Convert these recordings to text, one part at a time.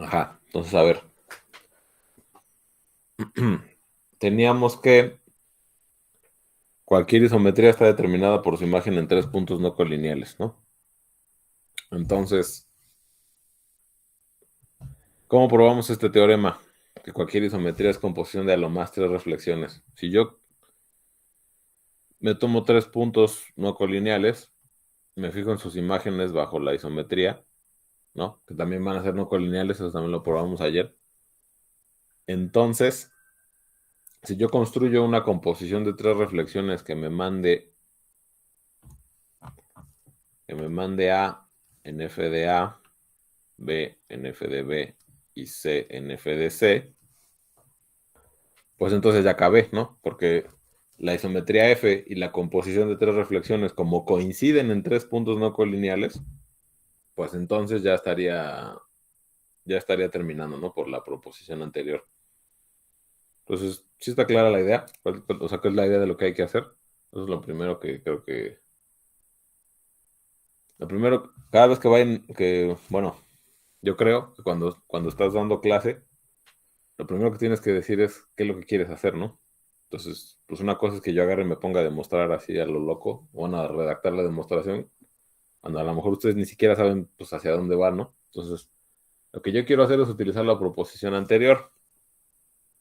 Ajá, entonces a ver. Teníamos que cualquier isometría está determinada por su imagen en 3 puntos no colineales, ¿no? Entonces, ¿cómo probamos este teorema? Que cualquier isometría es composición de a lo más 3 reflexiones. Si yo me tomo 3 puntos no colineales, me fijo en sus imágenes bajo la isometría, ¿no? Que también van a ser no colineales, eso también lo probamos ayer. Entonces, si yo construyo una composición de 3 reflexiones que me mande A en f de A, B en f de B y C en f de C, pues entonces ya acabé, ¿no? Porque la isometría F y la composición de 3 reflexiones, como coinciden en 3 puntos no colineales, pues entonces ya estaría terminando, ¿no? Por la proposición anterior. Entonces, ¿sí está clara la idea? O sea, ¿qué es la idea de lo que hay que hacer? Eso es lo primero que creo que... Lo primero, cada vez que vayan, bueno, yo creo que cuando estás dando clase, lo primero que tienes que decir es qué es lo que quieres hacer, ¿no? Entonces, pues una cosa es que yo agarre y me ponga a demostrar así a lo loco, o a redactar la demostración, cuando a lo mejor ustedes ni siquiera saben pues hacia dónde van, ¿no? Entonces, lo que yo quiero hacer es utilizar la proposición anterior.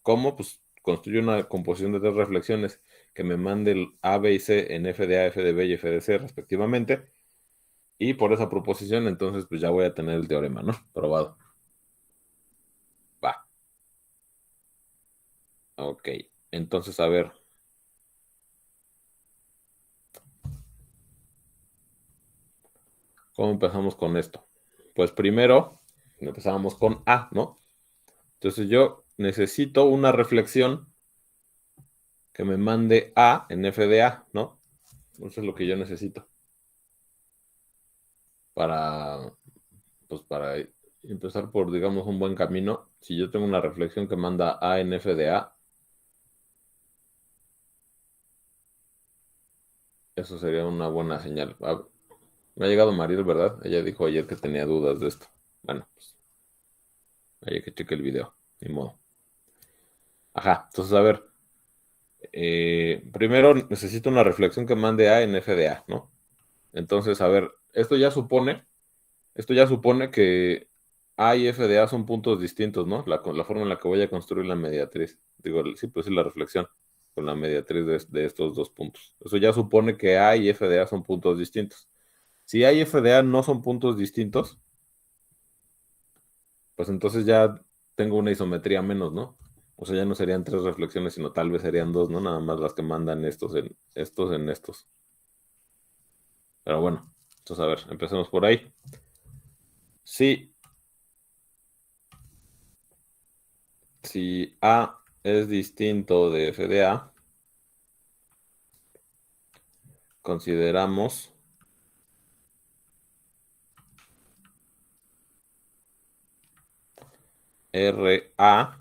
¿Cómo? Pues construyo una composición de 3 reflexiones que me mande el A, B y C en f de A, f de B y f de C respectivamente. Y por esa proposición, entonces, pues ya voy a tener el teorema, ¿no? Probado. Va. Ok. Entonces, a ver. ¿Cómo empezamos con esto? Pues primero empezamos con A, ¿no? Entonces yo necesito una reflexión que me mande A en f de A, ¿no? Eso es lo que yo necesito para, pues para empezar por, digamos, un buen camino. Si yo tengo una reflexión que manda A en f de A, eso sería una buena señal. Me ha llegado Mariel, ¿verdad? Ella dijo ayer que tenía dudas de esto. Bueno, pues hay que cheque el video, ni modo. Ajá, entonces a ver, primero necesito una reflexión que mande A en f de A, ¿no? Entonces, a ver, esto ya supone que A y f de A son puntos distintos, ¿no? La forma en la que voy a construir la mediatriz. Digo, sí, pues sí, la reflexión con la mediatriz de estos 2 puntos. Eso ya supone que A y f de A son puntos distintos. Si A y f de A no son puntos distintos, pues entonces ya tengo una isometría menos, ¿no? O sea, ya no serían 3 reflexiones, sino tal vez serían 2, ¿no? Nada más las que mandan estos en estos. Pero bueno, entonces a ver, empecemos por ahí. Sí, si A es distinto de f de A, consideramos RA,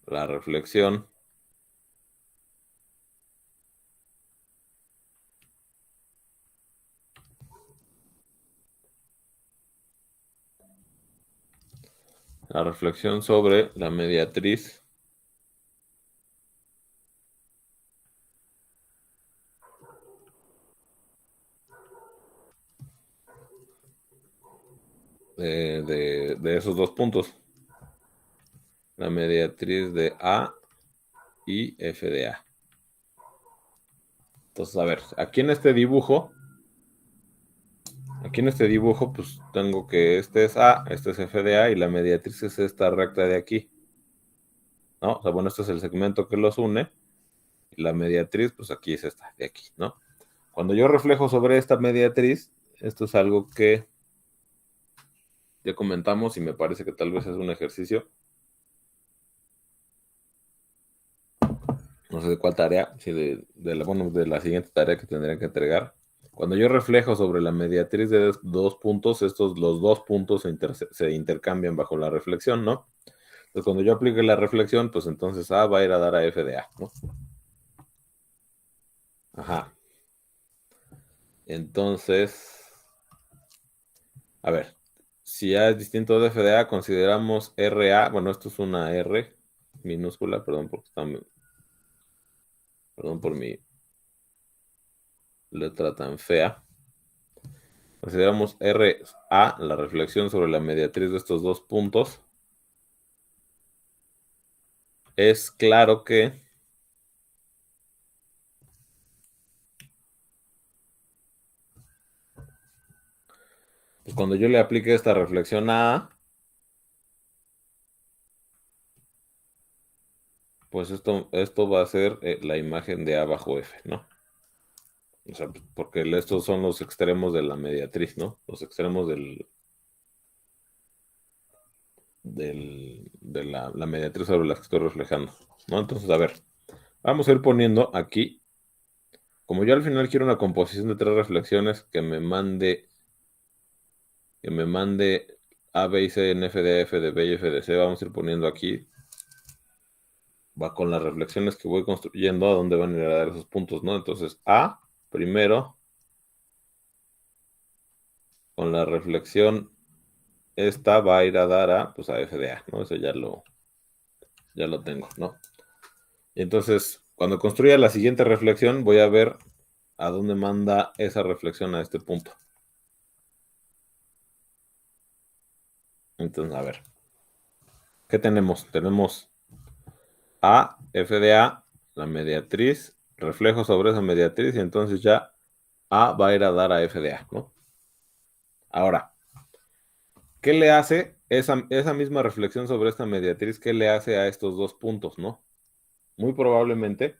la reflexión, sobre la mediatriz de esos 2 puntos, la mediatriz de A y f de A. Entonces, a ver, aquí en este dibujo, pues tengo que este es A, este es f de A y la mediatriz es esta recta de aquí, ¿no? O sea, bueno, este es el segmento que los une y la mediatriz, pues aquí es esta de aquí, ¿no? Cuando yo reflejo sobre esta mediatriz, esto es algo que ya comentamos y me parece que tal vez es un ejercicio, no sé de cuál tarea, si de la siguiente tarea que tendrían que entregar. Cuando yo reflejo sobre la mediatriz de 2 puntos, los 2 puntos se intercambian bajo la reflexión, ¿no? Entonces, cuando yo aplique la reflexión, pues entonces A va a ir a dar a F de A, ¿no? Ajá. Entonces, a ver, si A es distinto de F de A, consideramos RA, bueno, esto es una R minúscula, perdón, perdón por mi letra tan fea. Consideramos RA, la reflexión sobre la mediatriz de estos dos puntos. Es claro que pues cuando yo le aplique esta reflexión a A, pues esto va a ser la imagen de A bajo F, ¿no? O sea, porque estos son los extremos de la mediatriz, ¿no? Los extremos de la mediatriz sobre las que estoy reflejando, ¿no? Entonces, a ver, vamos a ir poniendo aquí, como yo al final quiero una composición de tres reflexiones que me mande A, B y C en F de F de B y F de C, vamos a ir poniendo aquí, va con las reflexiones que voy construyendo, a dónde van a ir a dar esos puntos, ¿no? Entonces, A, primero, con la reflexión, esta va a ir a dar a, pues a F de A, ¿no? Eso ya lo tengo, ¿no? Y entonces, cuando construya la siguiente reflexión, voy a ver a dónde manda esa reflexión a este punto. Entonces, a ver, ¿qué tenemos? Tenemos A, F de A, la mediatriz, reflejo sobre esa mediatriz, y entonces ya A va a ir a dar a F de A, ¿no? Ahora, ¿qué le hace esa misma reflexión sobre esta mediatriz? ¿Qué le hace a estos dos puntos, no? Muy probablemente,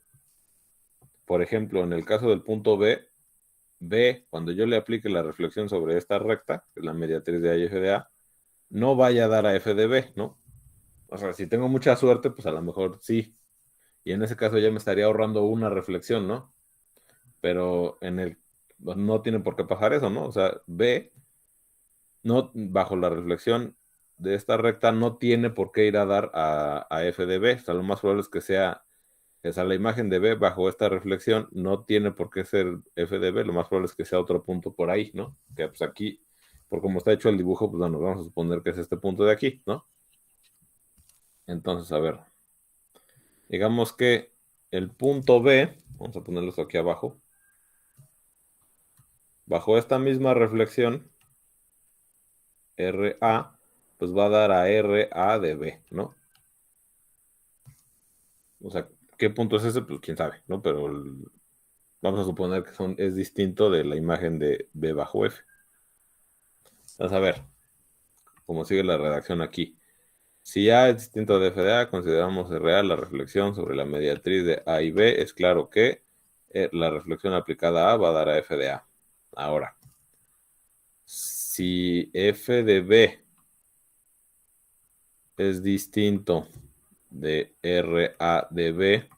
por ejemplo, en el caso del punto B, cuando yo le aplique la reflexión sobre esta recta, que es la mediatriz de A y F de A, no vaya a dar a F de B, ¿no? O sea, si tengo mucha suerte, pues a lo mejor sí. Y en ese caso ya me estaría ahorrando una reflexión, ¿no? Pero pues, no tiene por qué pasar eso, ¿no? O sea, B, no, bajo la reflexión de esta recta, no tiene por qué ir a dar a F de B. O sea, lo más probable es que sea, la imagen de B bajo esta reflexión no tiene por qué ser F de B, lo más probable es que sea otro punto por ahí, ¿no? Que pues aquí, por como está hecho el dibujo, pues bueno, vamos a suponer que es este punto de aquí, ¿no? Entonces, a ver, digamos que el punto B, vamos a ponerlo esto aquí abajo, bajo esta misma reflexión, RA, pues va a dar a RA de B, ¿no? O sea, ¿qué punto es ese? Pues quién sabe, ¿no? Pero vamos a suponer que es distinto de la imagen de B bajo F. Entonces, a ver, cómo sigue la redacción aquí. Si A es distinto de F de A, consideramos real la reflexión sobre la mediatriz de A y B. Es claro que la reflexión aplicada a A va a dar a F de A. Ahora, si F de B es distinto de RA de B,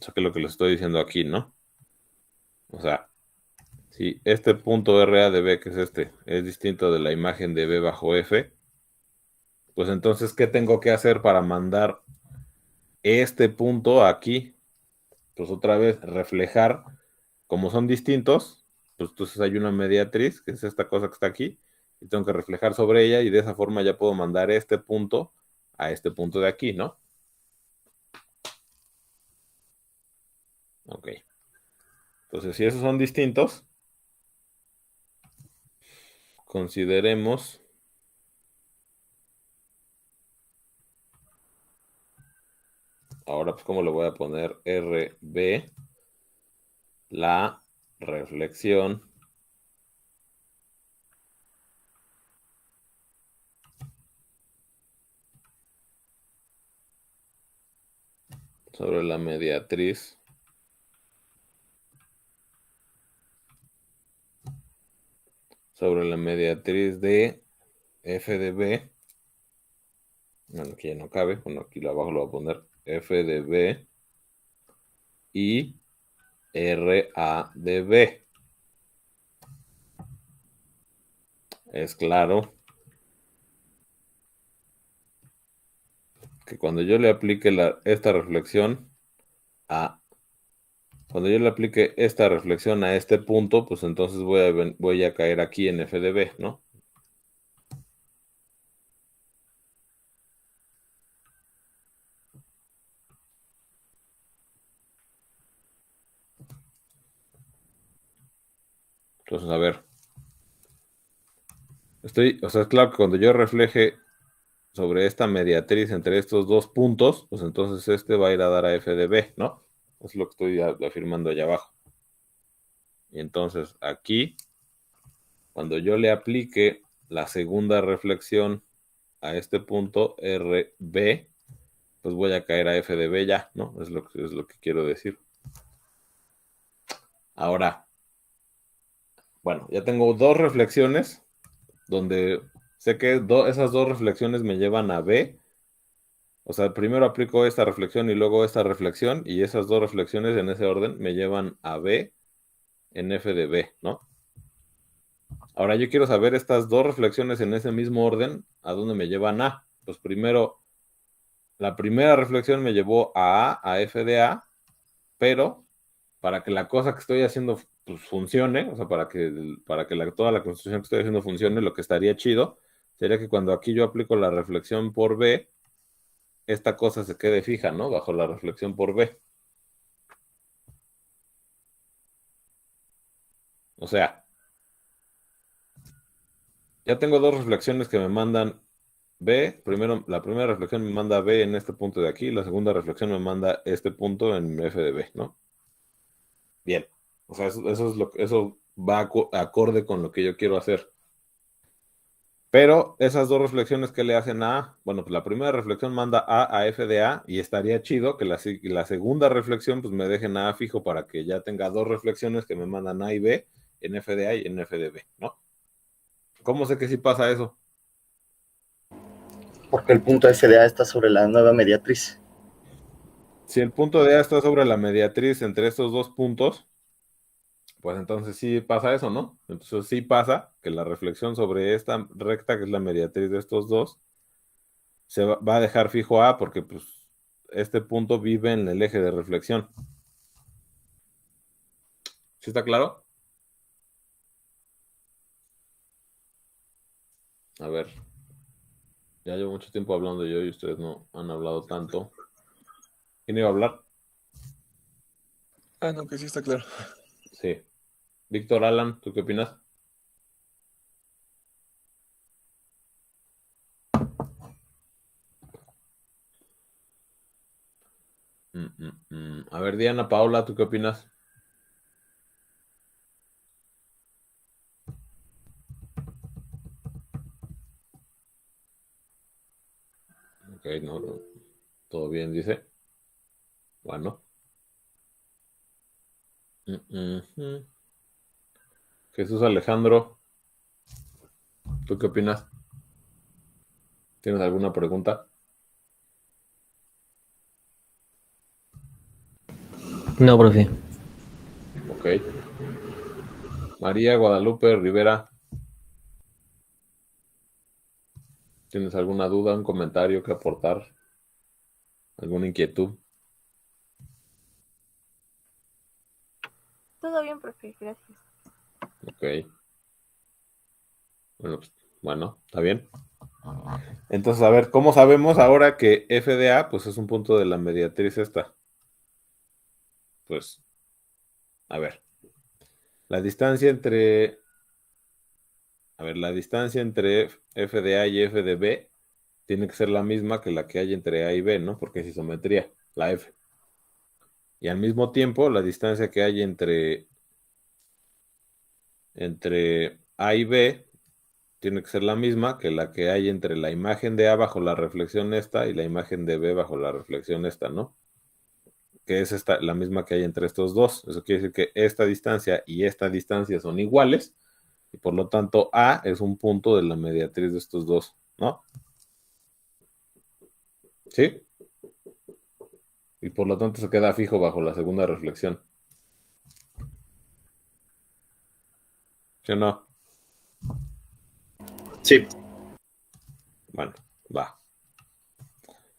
o sea que es lo que les estoy diciendo aquí, ¿no? O sea, si este punto RA de B, que es este, es distinto de la imagen de B bajo F, pues entonces, ¿qué tengo que hacer para mandar este punto aquí? Pues otra vez reflejar, como son distintos, pues entonces hay una mediatriz, que es esta cosa que está aquí, y tengo que reflejar sobre ella, y de esa forma ya puedo mandar este punto a este punto de aquí, ¿no? Ok. Entonces, si esos son distintos, consideremos ahora, pues, ¿cómo le voy a poner? RB, la reflexión sobre la mediatriz de F de B. Bueno, aquí ya no cabe. Bueno, aquí abajo lo voy a poner F de B y RA de B. Es claro que cuando yo le aplique esta reflexión a cuando yo le aplique esta reflexión a este punto, pues entonces voy a caer aquí en F de B, ¿no? Entonces, a ver. O sea, es claro que cuando yo refleje sobre esta mediatriz entre estos dos puntos, pues entonces este va a ir a dar a f de b, ¿no? Es lo que estoy afirmando allá abajo. Y entonces aquí, cuando yo le aplique la segunda reflexión a este punto RB, pues voy a caer a f de b ya, ¿no? Es lo que quiero decir. Ahora, bueno, ya tengo dos reflexiones donde sé que esas dos reflexiones me llevan a B. O sea, primero aplico esta reflexión y luego esta reflexión, y esas dos reflexiones en ese orden me llevan a B en f de B, ¿no? Ahora yo quiero saber estas dos reflexiones en ese mismo orden, ¿a dónde me llevan a? Pues primero, la primera reflexión me llevó a f de A, pero para que la cosa que estoy haciendo pues, funcione, o sea, para que toda la construcción que estoy haciendo funcione, lo que estaría chido sería que cuando aquí yo aplico la reflexión por B, esta cosa se quede fija, ¿no? Bajo la reflexión por B. O sea, ya tengo dos reflexiones que me mandan B. Primero, la primera reflexión me manda B en este punto de aquí, la segunda reflexión me manda este punto en F de B, ¿no? Bien. O sea, eso va acorde con lo que yo quiero hacer. Pero esas dos reflexiones que le hacen a A, bueno, pues la primera reflexión manda a F de A y estaría chido que la segunda reflexión pues me dejen a fijo para que ya tenga dos reflexiones que me mandan A y B en F de A y en F de B, ¿no? ¿Cómo sé que sí pasa eso? Porque el punto FDA está sobre la nueva mediatriz. Si el punto de A está sobre la mediatriz entre estos dos puntos, pues entonces sí pasa eso, ¿no? Entonces sí pasa que la reflexión sobre esta recta, que es la mediatriz de estos dos, va a dejar fijo A porque pues este punto vive en el eje de reflexión. ¿Sí está claro? A ver, ya llevo mucho tiempo hablando yo y ustedes no han hablado tanto. ¿Quién iba a hablar? Ah, no, que sí está claro. Sí. Víctor Alan, ¿tú qué opinas? A ver, Diana Paula, ¿tú qué opinas? Ok, no, todo bien, dice. Bueno. Mm, mm. Jesús Alejandro, ¿tú qué opinas? ¿Tienes alguna pregunta? No, profe. Ok. María Guadalupe Rivera, ¿tienes alguna duda, un comentario que aportar? ¿Alguna inquietud? Todo bien, profe, gracias. Ok. Bueno, está bien. Entonces, a ver, ¿cómo sabemos ahora que FDA pues es un punto de la mediatriz esta? Pues, a ver, la distancia entre, la distancia entre f de A y f de B tiene que ser la misma que la que hay entre A y B, ¿no? Porque es isometría, la F. Y al mismo tiempo, la distancia que hay entre A y B tiene que ser la misma que la que hay entre la imagen de A bajo la reflexión esta y la imagen de B bajo la reflexión esta, ¿no? Que es la misma que hay entre estos dos. Eso quiere decir que esta distancia y esta distancia son iguales y por lo tanto A es un punto de la mediatriz de estos dos, ¿no? ¿Sí? Y por lo tanto se queda fijo bajo la segunda reflexión. ¿Sí o no? Sí. Bueno, va.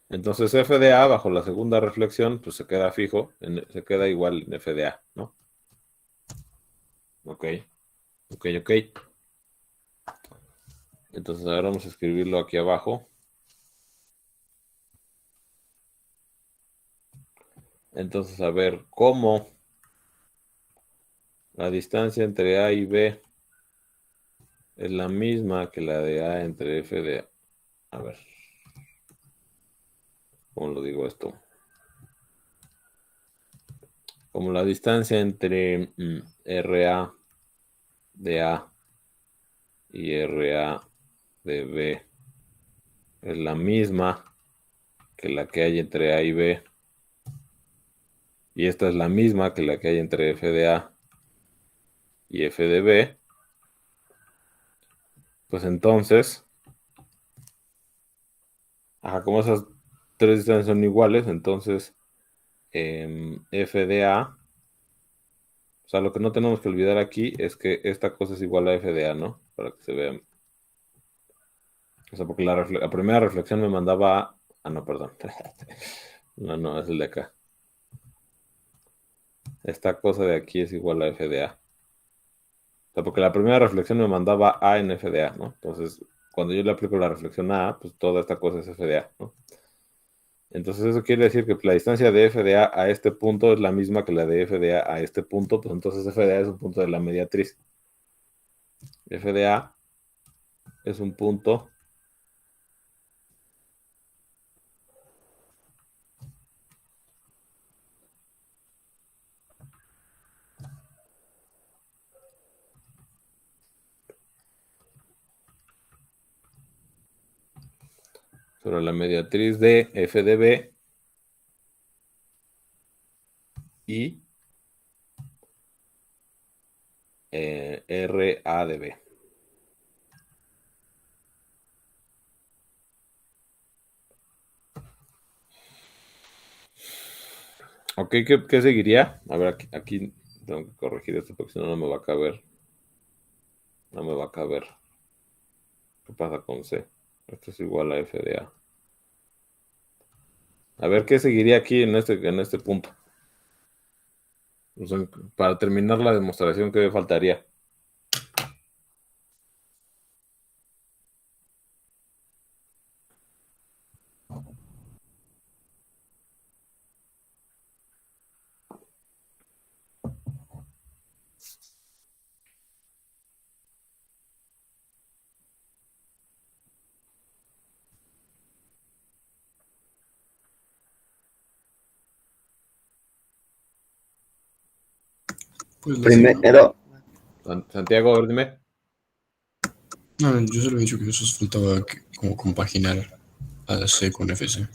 Entonces f de A bajo la segunda reflexión, pues se queda fijo, se queda igual en f de A, ¿no? Ok, ok. Entonces ahora vamos a escribirlo aquí abajo. Entonces, a ver, ¿cómo La distancia entre A y B es la misma que la de A entre F de A. A ver, ¿cómo lo digo esto? Como la distancia entre RA de A y RA de B es la misma que la que hay entre A y B, y esta es la misma que la que hay entre F de A y F de B, pues entonces, como esas tres distancias son iguales, entonces F de A, o sea, lo que no tenemos que olvidar aquí es que esta cosa es igual a F de A, ¿no? Para que se vea. O sea, porque la primera reflexión me mandaba a... Ah, no, perdón. No, es el de acá. Esta cosa de aquí es igual a F de A. O sea, porque la primera reflexión me mandaba A en F de A, ¿no? Entonces, cuando yo le aplico la reflexión a A, pues toda esta cosa es F de A, ¿no? Entonces eso quiere decir que la distancia de F de A este punto es la misma que la de F de A este punto, pues entonces F de A es un punto de la mediatriz. F de A es un punto sobre la mediatriz de F de B y RA de B. Ok, ¿qué seguiría? A ver, aquí tengo que corregir esto porque si no, no me va a caber. No me va a caber. ¿Qué pasa con C? Esto es igual a F de A. A ver, ¿qué seguiría aquí en este punto? O sea, para terminar la demostración, ¿qué faltaría? Pues la C, ¿no? Primero, Santiago, a ver, dime. No, yo solo he dicho que eso faltaba como compaginar a la C con FC.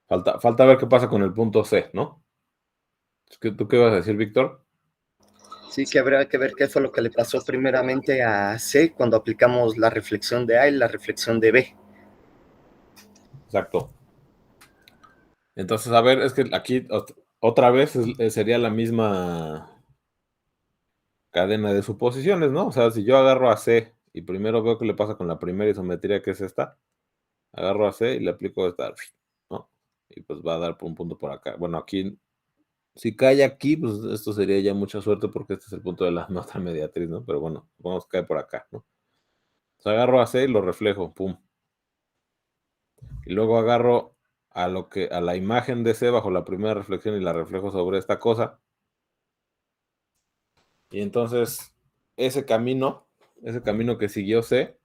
Falta ver qué pasa con el punto C, ¿no? ¿Tú qué vas a decir, Víctor? sí que habrá que ver qué fue lo que le pasó primeramente a C cuando aplicamos la reflexión de A y la reflexión de B. Exacto. Entonces, a ver, es que aquí otra vez sería la misma cadena de suposiciones, ¿no? O sea, si yo agarro a C y primero veo qué le pasa con la primera isometría, que es esta, agarro a C y le aplico esta, ¿no? Y pues va a dar un punto por acá. Bueno, aquí, si cae aquí, pues esto sería ya mucha suerte porque este es el punto de la nota mediatriz, ¿no? Pero bueno, vamos a caer por acá, ¿no? Entonces agarro a C y lo reflejo, pum. Y luego agarro a la imagen de C bajo la primera reflexión y la reflejo sobre esta cosa. Y entonces, ese camino que siguió C,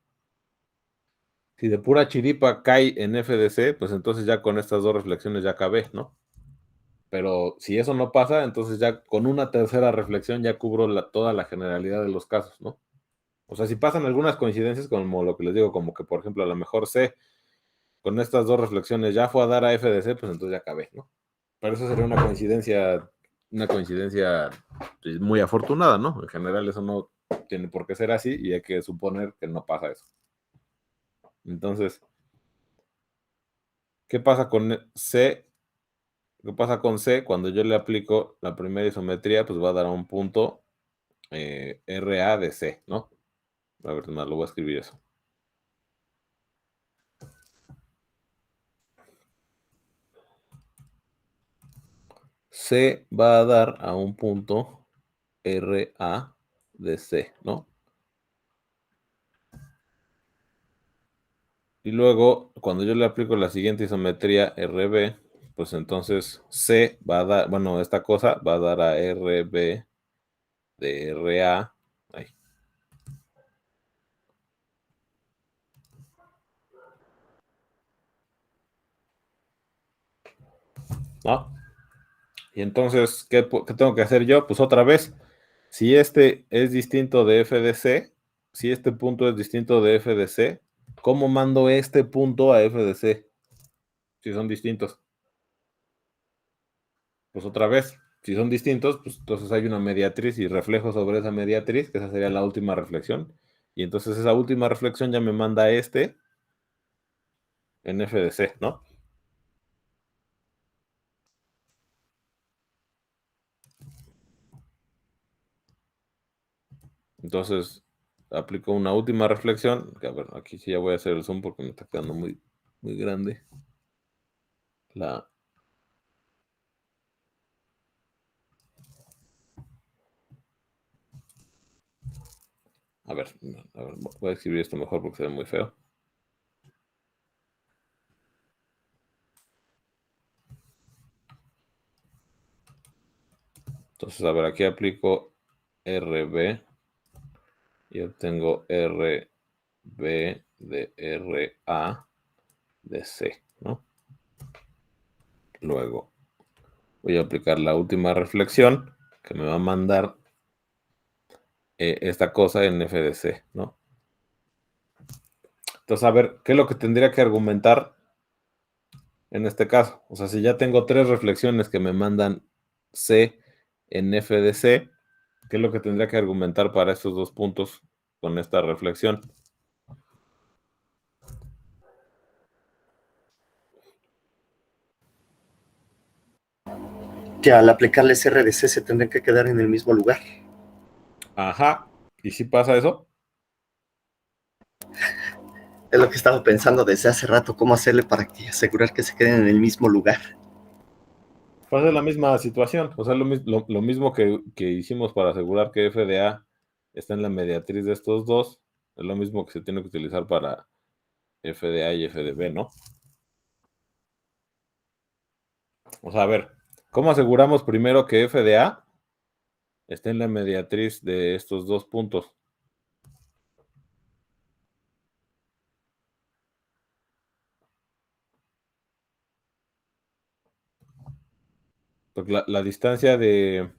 si de pura chiripa cae en F de C, pues entonces ya con estas dos reflexiones ya acabé, ¿no? Pero si eso no pasa, entonces ya con una tercera reflexión ya cubro toda la generalidad de los casos, ¿no? O sea, si pasan algunas coincidencias, como lo que les digo, como que por ejemplo a lo mejor C con estas dos reflexiones ya fue a dar a F de C, pues entonces ya acabé, ¿no? Pero eso sería una coincidencia pues, muy afortunada, ¿no? En general eso no tiene por qué ser así y hay que suponer que no pasa eso. Entonces, ¿qué pasa con C? ¿Qué pasa con C? Cuando yo le aplico la primera isometría, pues va a dar a un punto RA de C, ¿no? A ver, más lo voy a escribir eso. C va a dar a un punto RA de C, ¿no? Y luego, cuando yo le aplico la siguiente isometría RB, pues entonces C va a dar, bueno, esta cosa va a dar a RB de RA. Ahí. ¿No? Y entonces, ¿qué tengo que hacer yo? Pues otra vez, si este es distinto de f de c, si este punto es distinto de f de c, ¿cómo mando este punto a f de c? Si son distintos. Pues otra vez, si son distintos, pues entonces hay una mediatriz y reflejo sobre esa mediatriz, que esa sería la última reflexión. Y entonces esa última reflexión ya me manda este en f de c, ¿no? Entonces, aplico una última reflexión, que a ver, aquí sí ya voy a hacer el zoom porque me está quedando muy, muy grande. A ver, voy a escribir esto mejor porque se ve muy feo. Entonces, a ver, aquí aplico RB y obtengo RB de RA de C, ¿no? Luego voy a aplicar la última reflexión que me va a mandar esta cosa en f de c, ¿no? Entonces, a ver, ¿qué es lo que tendría que argumentar en este caso? O sea, si ya tengo 3 reflexiones que me mandan C en f de c, ¿qué es lo que tendría que argumentar para estos 2 puntos con esta reflexión? Que al aplicarles RDC se tendrán que quedar en el mismo lugar. Ajá. ¿Y si pasa eso? Es lo que estaba pensando desde hace rato, cómo hacerle para asegurar que se queden en el mismo lugar. Pasa la misma situación. O sea, lo mismo que hicimos para asegurar que f de a está en la mediatriz de estos dos, es lo mismo que se tiene que utilizar para f de a y f de b, ¿no? O sea, a ver, ¿cómo aseguramos primero que f de a está en la mediatriz de estos 2 puntos? Porque la distancia de...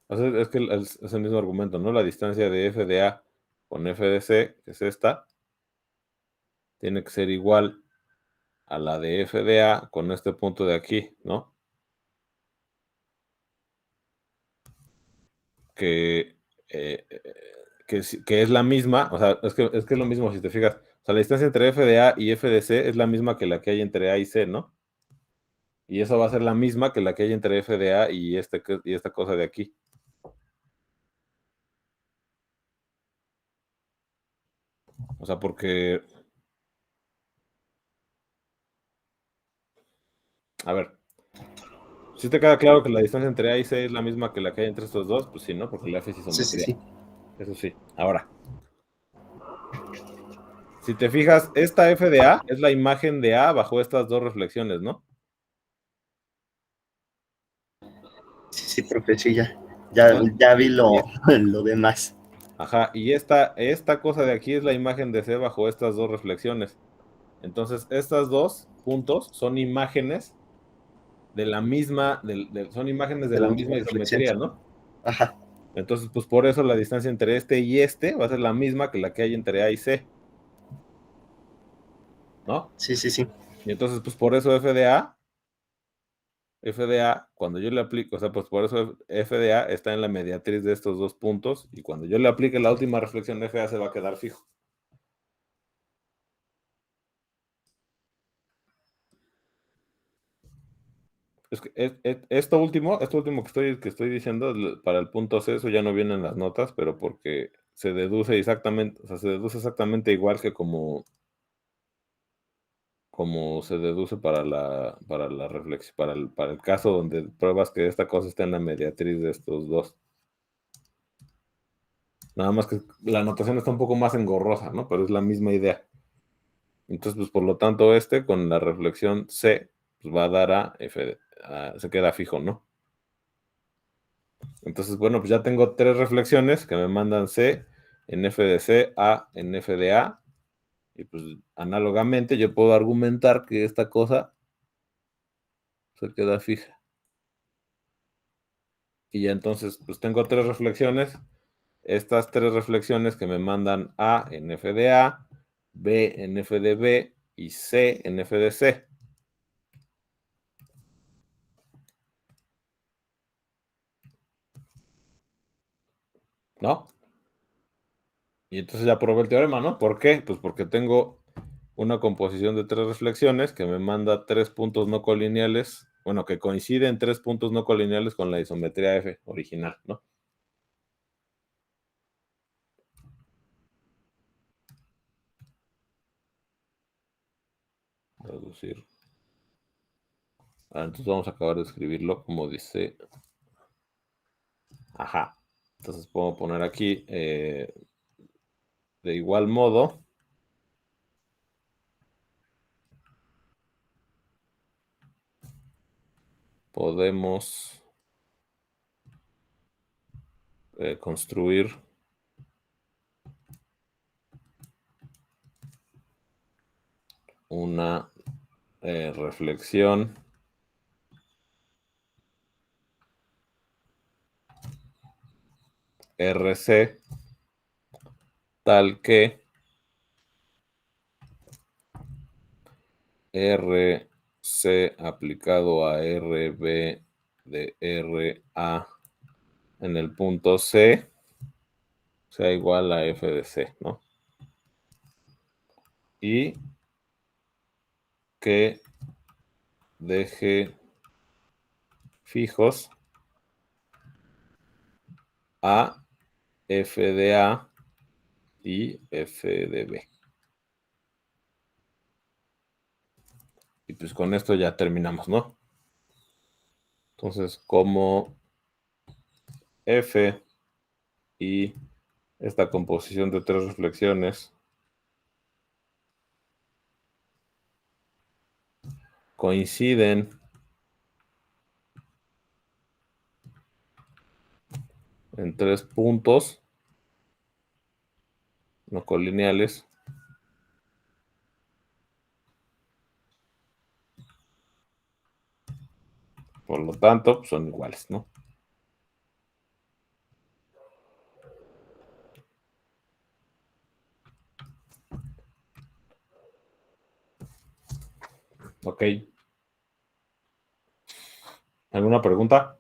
O sea, es que es el mismo argumento, ¿no? La distancia de f de a con f de c, que es esta, tiene que ser igual a la de f de a con este punto de aquí, ¿no? Que, que es la misma, o sea, es que es lo mismo si te fijas. O sea, la distancia entre f de a y f de c es la misma que la que hay entre a y c, ¿no? Y eso va a ser la misma que la que hay entre f de a y esta cosa de aquí. O sea, porque... A ver, si te queda claro que la distancia entre a y c es la misma que la que hay entre estos dos, pues sí, ¿no? Porque la f es isometría. Sí. Eso sí. Ahora, si te fijas, esta f de a es la imagen de a bajo estas 2 reflexiones, ¿no? Sí, profe, sí, ya vi lo demás. Ajá, y esta cosa de aquí es la imagen de C bajo estas 2 reflexiones. Entonces, estas 2 puntos son imágenes de la misma, son imágenes de la misma isometría, ¿no? Ajá. Entonces, pues por eso la distancia entre este y este va a ser la misma que la que hay entre A y C, ¿no? Sí. Y entonces, pues por eso f de a, cuando yo le aplico, o sea, pues por eso f de a está en la mediatriz de estos 2 puntos, y cuando yo le aplique la última reflexión, f de a se va a quedar fijo. Es que esto último que estoy diciendo para el punto C, eso ya no viene en las notas, pero porque se deduce exactamente, o sea, se deduce exactamente igual que como se deduce para la reflexión, para el caso donde pruebas que esta cosa está en la mediatriz de estos dos. Nada más que la notación está un poco más engorrosa, ¿no? Pero es la misma idea. Entonces, pues por lo tanto, con la reflexión C, pues va a dar a F, se queda fijo, ¿no? Entonces, bueno, pues ya tengo 3 reflexiones que me mandan C en F de C, A en F de A, y pues análogamente yo puedo argumentar que esta cosa se queda fija. Y ya entonces, pues tengo 3 reflexiones. Estas 3 reflexiones que me mandan A en F de A, B en F de B y C en F de C. ¿No? Y entonces ya probé el teorema, ¿no? ¿Por qué? Pues porque tengo una composición de 3 reflexiones que me manda 3 puntos no colineales, bueno, que coinciden 3 puntos no colineales con la isometría F original, ¿no? Reducir. Entonces vamos a acabar de escribirlo como dice. Ajá. Entonces puedo poner aquí de igual modo. Podemos construir una reflexión RC tal que RC aplicado a RB de RA en el punto C sea igual a F de C, ¿no? Y que deje fijos a F de A y F de B. Y pues con esto ya terminamos, ¿no? Entonces, como F y esta composición de 3 reflexiones coinciden en 3 puntos no colineales, por lo tanto, pues son iguales, ¿no? Ok. ¿Alguna pregunta?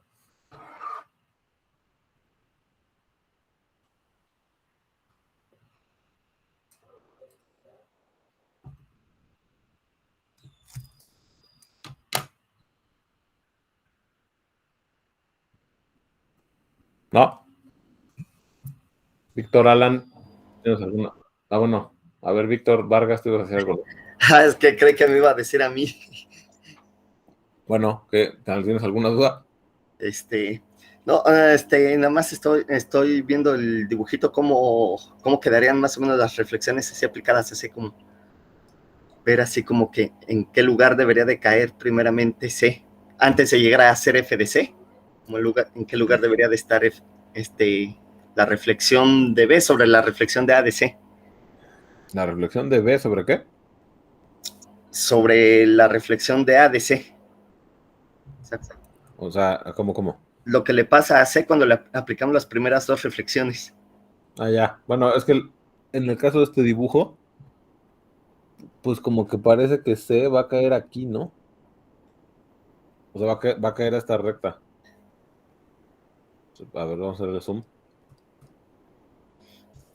¿No? Víctor Alan, ¿tienes alguna? Ah, bueno. A ver, Víctor Vargas, tú ibas a decir algo. Es que cree que me iba a decir a mí. Bueno, ¿tienes alguna duda? No, nada más estoy viendo el dibujito, cómo quedarían más o menos las reflexiones así aplicadas, así como ver así como que en qué lugar debería de caer primeramente C, antes de llegar a ser F de C, como en qué lugar debería de estar la reflexión de B sobre la reflexión de A de C. ¿La reflexión de B sobre qué? Sobre la reflexión de A de C. O sea, ¿cómo? Lo que le pasa a C cuando le aplicamos las primeras 2 reflexiones. Ah, ya. Bueno, es que en el caso de este dibujo, pues como que parece que C va a caer aquí, ¿no? O sea, va a caer a esta recta. A ver, vamos a hacer el zoom.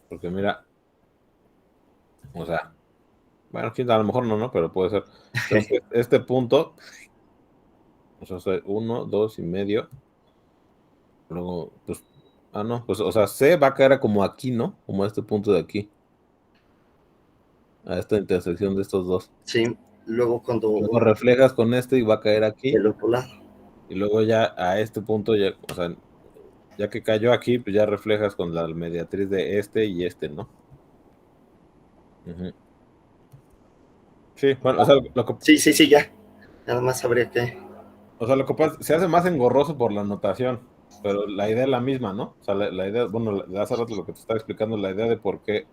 Porque mira, o sea, bueno, a lo mejor no, pero puede ser. Este punto, o sea, 1, 2 y medio. Luego, pues, no, pues, o sea, C va a caer como aquí, ¿no? Como a este punto de aquí. A esta intersección de estos dos. Sí, luego Luego reflejas con este y va a caer aquí. el otro lado. Y luego ya a este punto, ya, o sea, ya que cayó aquí, pues ya reflejas con la mediatriz de este y este, ¿no? Uh-huh. Sí, bueno, o sea, Sí, ya. Nada más habría que... lo que pasa, se hace más engorroso por la notación. pero la idea es la misma, ¿no? O sea, la idea, bueno, hace rato lo que te estaba explicando, la idea de por qué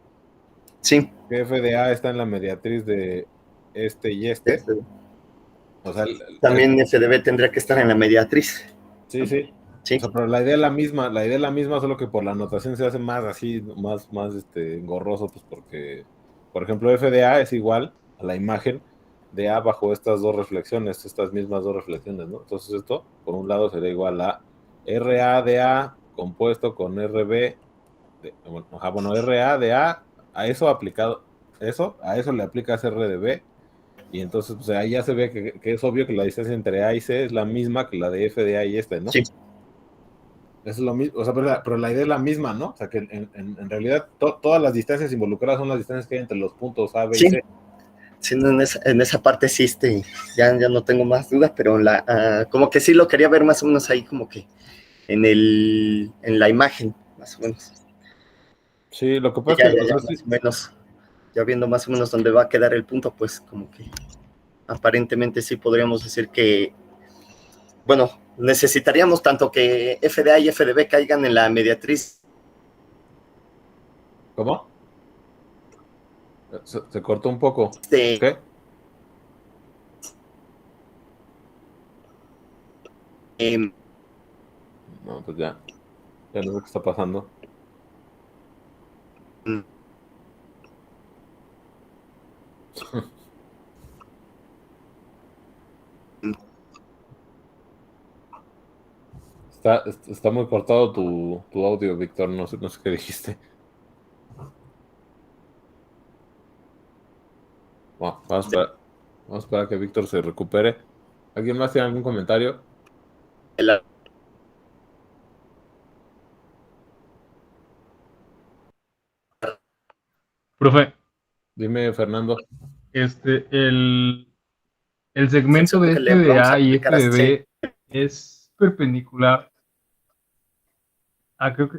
Sí, FDA está en la mediatriz de este y este. O sea, también FDB tendría que estar en la mediatriz. sí, sí. O Sí, sea, pero la idea es la misma, solo que por la anotación se hace más así, más engorroso, pues porque, por ejemplo, FDA es igual a la imagen de A bajo estas dos reflexiones, estas mismas dos reflexiones, ¿no? Entonces esto, por un lado, sería igual a RA de A compuesto con RB, bueno, RA de a eso aplicado, a eso le aplicas R de B, y entonces pues, ahí ya se ve que es obvio que la distancia entre A y C es la misma que la de F de A y este, ¿no? sí. Es lo mismo, o sea, pero la idea es la misma, ¿no? O sea, que en realidad todas las distancias involucradas son las distancias que hay entre los puntos A, B y Sí, C. sí, en esa parte sí, ya no tengo más dudas, pero como que sí lo quería ver más o menos ahí, como que en la imagen, más o menos. Sí, lo que Y pasa es que, o sea, más sí, o menos, ya viendo más o menos dónde va a quedar el punto, pues como que aparentemente sí podríamos decir que, bueno, necesitaríamos tanto que FDA y FDB caigan en la mediatriz ¿cómo? Se cortó un poco. de ¿Qué? eh, No, pues ya no sé qué está pasando. Está muy cortado tu audio, Víctor, no sé qué dijiste. Bueno, vamos a esperar a que Víctor se recupere. ¿Alguien más tiene algún comentario? la, Profe, Dime, Fernando. este, el segmento reflexión de que le vamos a FDA y aplicar a C. FDB es perpendicular a, creo que,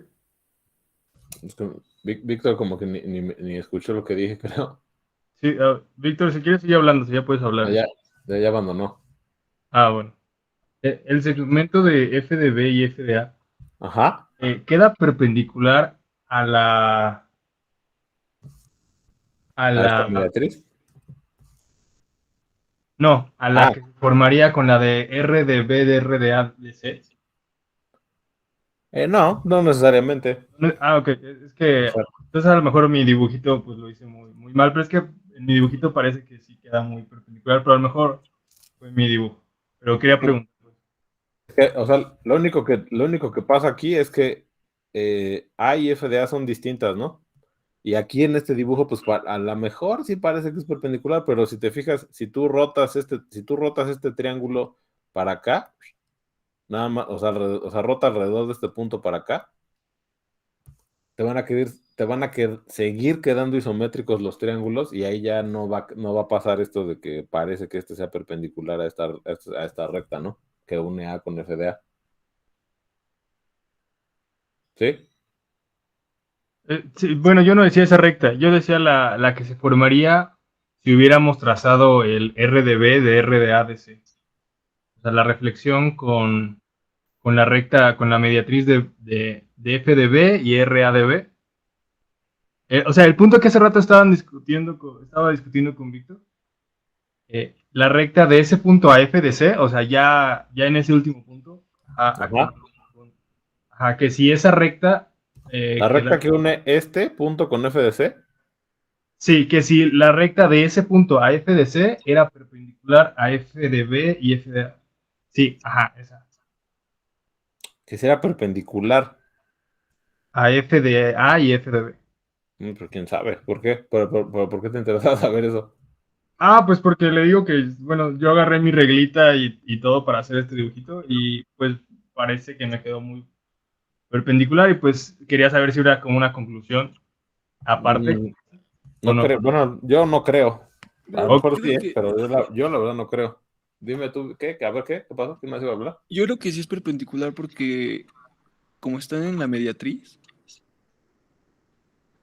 Es que Víctor como que ni escuchó lo que dije, creo. sí, Víctor, si quieres sigue hablando, si ya puedes hablar. Ya abandonó. Bueno. El segmento de FDB y FDA Ajá. queda perpendicular a la, a A esta la, mediatriz. no, a la Ah, que se formaría con la de RDB de RDA de C. no necesariamente. Ok, es que O sea, entonces a lo mejor mi dibujito pues lo hice muy mal, pero es que en mi dibujito parece que sí queda muy perpendicular, pero a lo mejor fue mi dibujo. Pero quería preguntar. o sea, lo único que pasa aquí es que A y FDA son distintas, ¿no? Y aquí en este dibujo, pues a lo mejor sí parece que es perpendicular, pero si te fijas, si tú rotas este triángulo para acá, nada más, o sea, rota alrededor de este punto para acá, te van a seguir quedando isométricos los triángulos y ahí ya no va a pasar esto de que parece que este sea perpendicular a esta recta, ¿no? Que une A con FDA. ¿Sí? Sí, bueno, yo no decía esa recta, yo decía la que se formaría si hubiéramos trazado el RDB de RDA de C. O sea, la reflexión con la recta, con la mediatriz de FDB y RADB. O sea, el punto que hace rato estaba discutiendo con Víctor, la recta de ese punto a F de C, o sea, ya en ese último punto, Ajá. que si esa recta La recta queda. que une este punto con FDC, Sí, que si la recta de ese punto a F de C era perpendicular a F de B y F de A. Sí, esa. que será perpendicular. A F de A y F de B. Pues quién sabe, ¿por qué? ¿Por qué te interesa saber eso? Pues porque le digo que, bueno, yo agarré mi reglita y todo para hacer este dibujito y pues parece que me quedó muy perpendicular y pues quería saber si era como una conclusión aparte Mm, o no no. creo, bueno, yo no creo. A lo Ok. mejor sí, Creo que, pero yo la verdad no creo. Dime tú, ¿qué? A ver, ¿qué? ¿Qué pasó? ¿Quién más iba a hablar? yo creo que sí es perpendicular porque como están en la mediatriz,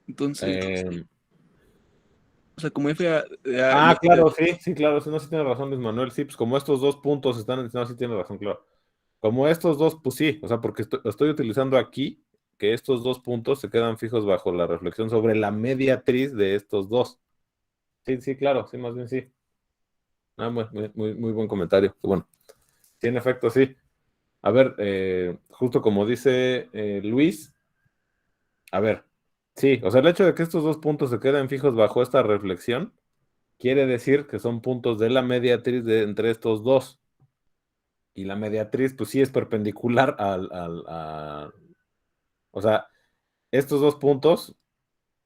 entonces, Eh, o sea, como FA y claro, FD, sí, claro, sí, no, sí tiene razón Luis Manuel, sí, pues como estos dos puntos están, no, sí tiene razón, claro. Como estos dos, pues sí, o sea, porque estoy utilizando aquí que estos dos puntos se quedan fijos bajo la reflexión sobre la mediatriz de estos dos. Sí, sí, claro, sí, más bien sí. Muy buen comentario. Bueno, sí, en efecto, sí. A ver, justo como dice Luis, a ver, sí, o sea, el hecho de que estos dos puntos se queden fijos bajo esta reflexión quiere decir que son puntos de la mediatriz entre estos dos. Y la mediatriz, pues sí es perpendicular o sea, estos dos puntos,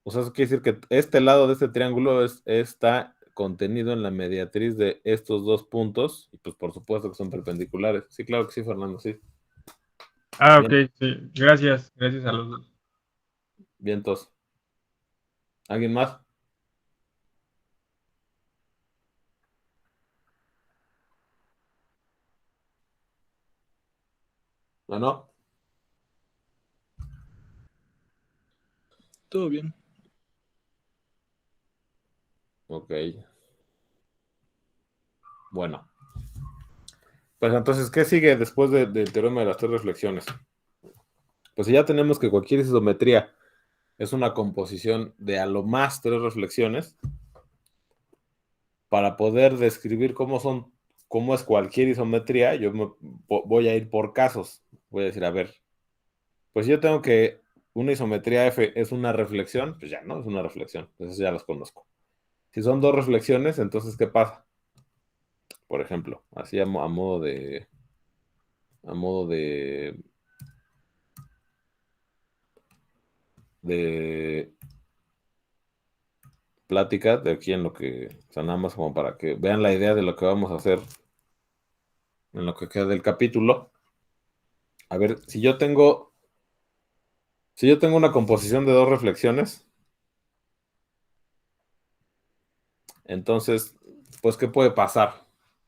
o sea, eso quiere decir que este lado de este triángulo está contenido en la mediatriz de estos dos puntos, y pues por supuesto que son perpendiculares. Sí, claro que sí, Fernando, sí. Ah, ok, sí. Gracias a los dos. Vientos. ¿Alguien más? ¿No, no? Todo bien. Ok. Bueno. Pues entonces, ¿qué sigue después del teorema de las tres reflexiones? Pues si ya tenemos que cualquier isometría es una composición de a lo más tres reflexiones, para poder describir cómo es cualquier isometría, voy a ir por casos. Voy a decir, a ver, pues yo tengo que una isometría F es una reflexión, pues ya, ¿no? Es una reflexión, entonces ya las conozco. Si son dos reflexiones, entonces, ¿qué pasa? Por ejemplo, así a modo de plática de aquí en lo que, o sea, nada más como para que vean la idea de lo que vamos a hacer en lo que queda del capítulo. A ver, si yo tengo una composición de dos reflexiones, entonces, pues, ¿qué puede pasar?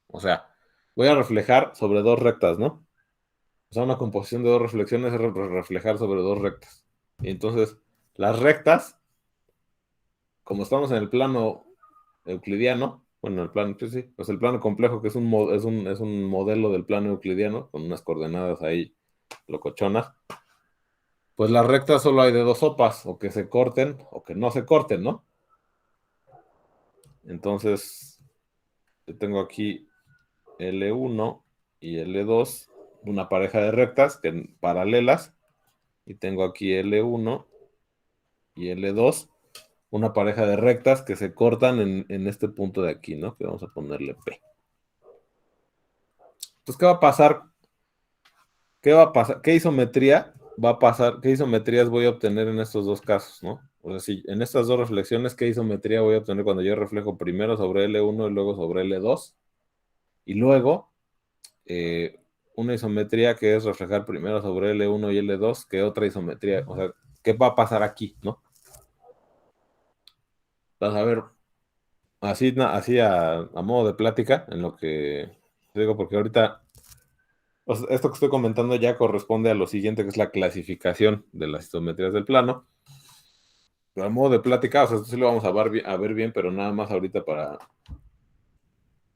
O sea, voy a reflejar sobre dos rectas, ¿no? O sea, una composición de dos reflexiones es reflejar sobre dos rectas. Y entonces, las rectas, como estamos en el plano euclidiano, bueno, el plano, pues sí, pues el plano complejo, que es un modelo del plano euclidiano, con unas coordenadas ahí locochonas, pues las rectas solo hay de dos sopas, o que se corten o que no se corten, ¿no? Entonces, yo tengo aquí L1 y L2, una pareja de rectas paralelas, y tengo aquí L1 y L2, una pareja de rectas que se cortan en este punto de aquí, ¿no? Que vamos a ponerle P. Entonces, ¿qué va a pasar? ¿Qué va a pasar? ¿Qué isometría va a pasar? ¿Qué isometrías voy a obtener en estos dos casos, ¿no? O sea, si en estas dos reflexiones, ¿qué isometría voy a obtener cuando yo reflejo primero sobre L1 y luego sobre L2? Y luego, eh, una isometría que es reflejar primero sobre L1 y L2 que otra isometría. O sea, ¿qué va a pasar aquí, no? Vas a ver, así a modo de plática, en lo que digo, porque ahorita, o sea, esto que estoy comentando ya corresponde a lo siguiente, que es la clasificación de las isometrías del plano. Pero a modo de plática, o sea, esto sí lo vamos a ver bien, pero nada más ahorita para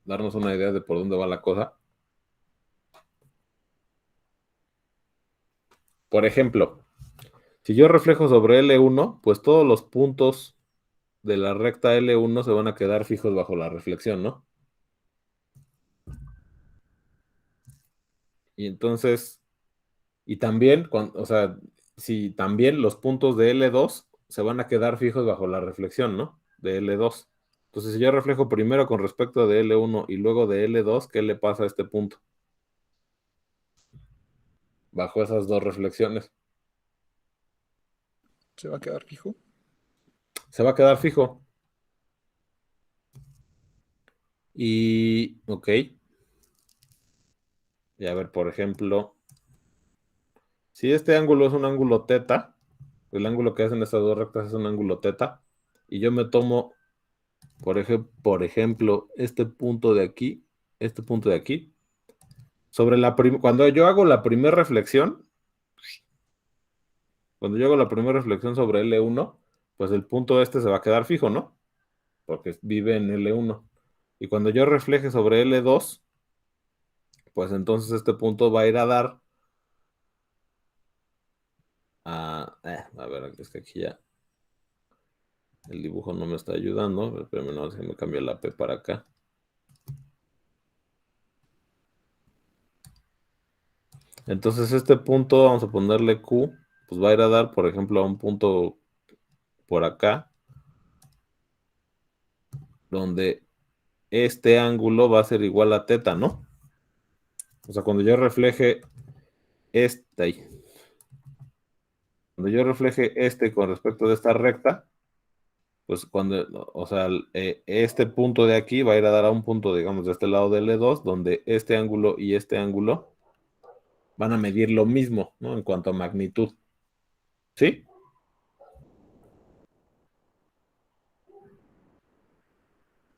darnos una idea de por dónde va la cosa. Por ejemplo, si yo reflejo sobre L1, pues todos los puntos de la recta L1 se van a quedar fijos bajo la reflexión, ¿no? Y entonces, y también, o sea, si también los puntos de L2 se van a quedar fijos bajo la reflexión, ¿no? De L2. Entonces, si yo reflejo primero con respecto de L1 y luego de L2, ¿qué le pasa a este punto? Bajo esas dos reflexiones. ¿Se va a quedar fijo? Se va a quedar fijo. Y, ok. Y a ver, por ejemplo, si este ángulo es un ángulo teta, el ángulo que hacen estas dos rectas es un ángulo teta, y yo me tomo, por ejemplo, este punto de aquí, cuando yo hago la primera reflexión, sobre L1, pues el punto este se va a quedar fijo, ¿no? Porque vive en L1. Y cuando yo refleje sobre L2, pues entonces este punto va a ir a dar a ver, es que aquí ya el dibujo no me está ayudando, pero no, se me cambia la P para acá. Entonces este punto, vamos a ponerle Q, pues va a ir a dar, por ejemplo, a un punto por acá, donde este ángulo va a ser igual a teta, ¿no? O sea, cuando yo refleje cuando yo refleje con respecto de esta recta, pues o sea, este punto de aquí va a ir a dar a un punto, digamos, de este lado del L2, donde este ángulo y este ángulo van a medir lo mismo, ¿no? En cuanto a magnitud. ¿Sí?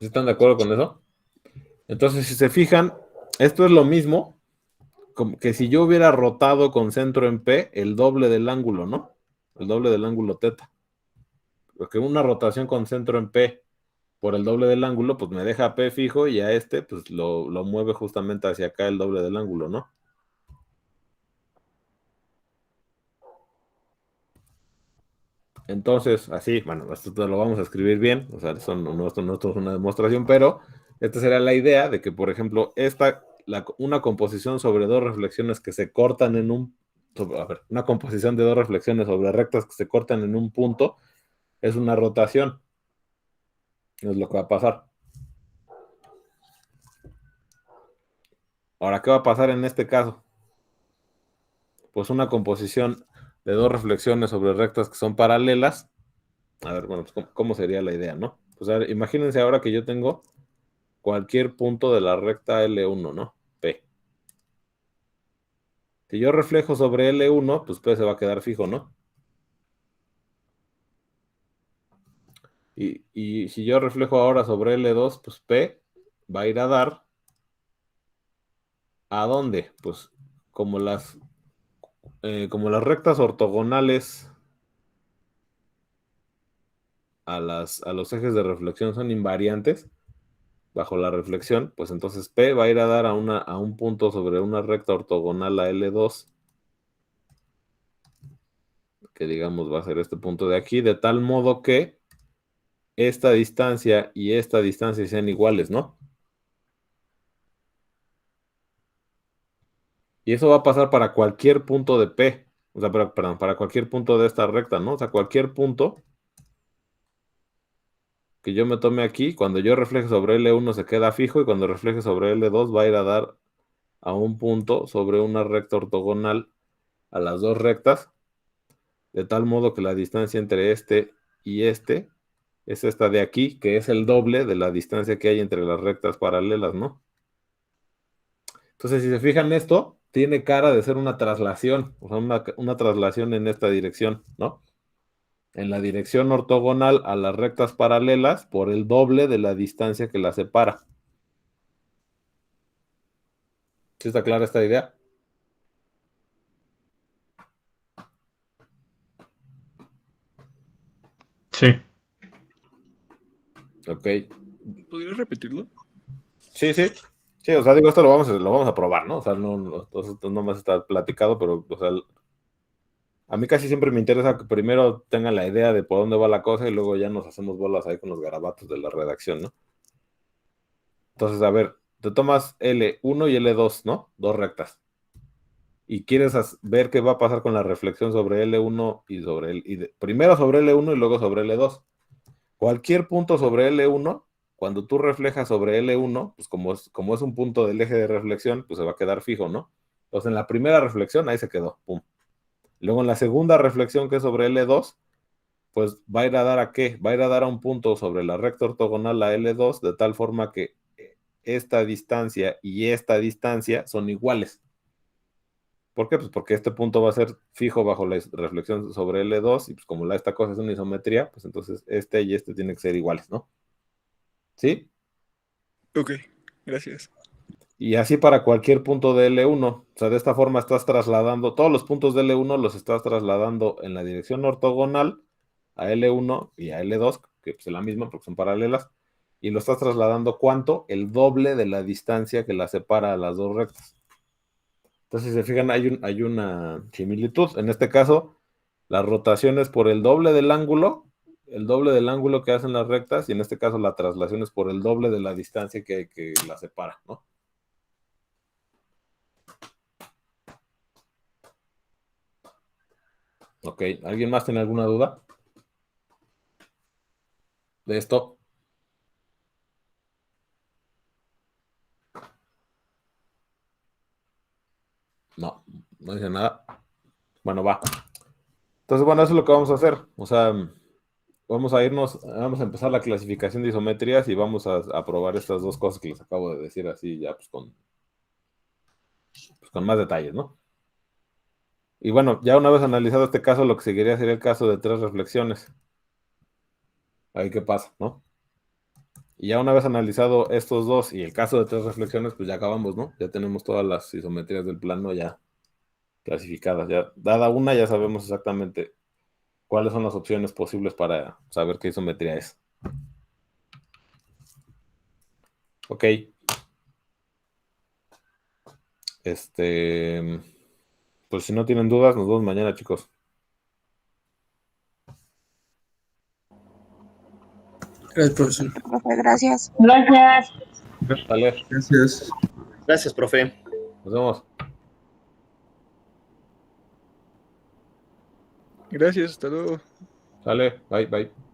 ¿Sí están de acuerdo con eso? Entonces, si se fijan, esto es lo mismo como que si yo hubiera rotado con centro en P, el doble del ángulo, ¿no? El doble del ángulo teta. Porque una rotación con centro en P por el doble del ángulo, pues me deja P fijo y a pues lo mueve justamente hacia acá el doble del ángulo, ¿no? Entonces, así, bueno, esto te lo vamos a escribir bien, o sea, esto no es una demostración, pero esta sería la idea de que, por ejemplo, una composición sobre dos reflexiones que se cortan una composición de dos reflexiones sobre rectas que se cortan en un punto es una rotación, es lo que va a pasar. Ahora, ¿qué va a pasar en este caso? Pues una composición de dos reflexiones sobre rectas que son paralelas. A ver, bueno, pues ¿cómo sería la idea, no? Pues a ver, imagínense ahora que yo tengo cualquier punto de la recta L1, ¿no? P. Si yo reflejo sobre L1, pues P se va a quedar fijo, ¿no? Y si yo reflejo ahora sobre L2, pues P va a ir a dar ¿a dónde? Pues como como las rectas ortogonales a los ejes de reflexión son invariantes bajo la reflexión, pues entonces P va a ir a dar a un punto sobre una recta ortogonal a L2, que digamos va a ser este punto de aquí, de tal modo que esta distancia y esta distancia sean iguales, ¿no? Y eso va a pasar para cualquier punto de P, o sea, perdón, para cualquier punto de esta recta, ¿no? O sea, cualquier punto que yo me tome aquí, cuando yo refleje sobre L1 se queda fijo y cuando refleje sobre L2 va a ir a dar a un punto sobre una recta ortogonal a las dos rectas, de tal modo que la distancia entre este y este es esta de aquí, que es el doble de la distancia que hay entre las rectas paralelas, ¿no? Entonces, si se fijan, esto tiene cara de ser una traslación, o sea, una traslación en esta dirección, ¿no? En la dirección ortogonal a las rectas paralelas por el doble de la distancia que las separa. ¿Sí está clara esta idea? Sí. Ok. ¿Podrías repetirlo? Sí, sí. Sí, o sea, digo, esto lo vamos a probar, ¿no? O sea, no más está platicado, pero, o sea, a mí casi siempre me interesa que primero tengan la idea de por dónde va la cosa y luego ya nos hacemos bolas ahí con los garabatos de la redacción, ¿no? Entonces, a ver, te tomas L1 y L2, ¿no? Dos rectas. Y quieres ver qué va a pasar con la reflexión sobre L1 primero sobre L1 y luego sobre L2. Cualquier punto sobre L1, cuando tú reflejas sobre L1, pues como es un punto del eje de reflexión, pues se va a quedar fijo, ¿no? Entonces, en la primera reflexión, ahí se quedó, pum. Luego, en la segunda reflexión, que es sobre L2, pues va a ir a dar ¿a qué? Va a ir a dar a un punto sobre la recta ortogonal a L2, de tal forma que esta distancia y esta distancia son iguales. ¿Por qué? Pues porque este punto va a ser fijo bajo la reflexión sobre L2 y pues como esta cosa es una isometría, pues entonces este y este tienen que ser iguales, ¿no? ¿Sí? Ok, gracias. Y así para cualquier punto de L1. O sea, de esta forma estás trasladando, todos los puntos de L1 los estás trasladando en la dirección ortogonal a L1 y a L2, que pues es la misma porque son paralelas, y lo estás trasladando ¿cuánto? El doble de la distancia que la separa a las dos rectas. Entonces, si se fijan, hay una similitud. En este caso, la rotación es por el doble del ángulo que hacen las rectas, y en este caso la traslación es por el doble de la distancia que la separa, ¿no? Ok, ¿alguien más tiene alguna duda de esto? No, no dice nada. Bueno, va. Entonces, bueno, eso es lo que vamos a hacer. O sea, vamos a empezar la clasificación de isometrías y vamos a probar estas dos cosas que les acabo de decir así ya pues con más detalles, ¿no? Y bueno, ya una vez analizado este caso, lo que seguiría sería el caso de 3 reflexiones. Ahí qué pasa, ¿no? Y ya una vez analizado estos dos y el caso de 3 reflexiones, pues ya acabamos, ¿no? Ya tenemos todas las isometrías del plano ya clasificadas. Ya, dada una, ya sabemos exactamente cuáles son las opciones posibles para saber qué isometría es. Ok. Pues si no tienen dudas, nos vemos mañana, chicos. Gracias, profesor. Profe, gracias. Gracias. Dale, Gracias. Gracias, profe. nos vemos. Gracias, hasta luego. Sale, bye, bye.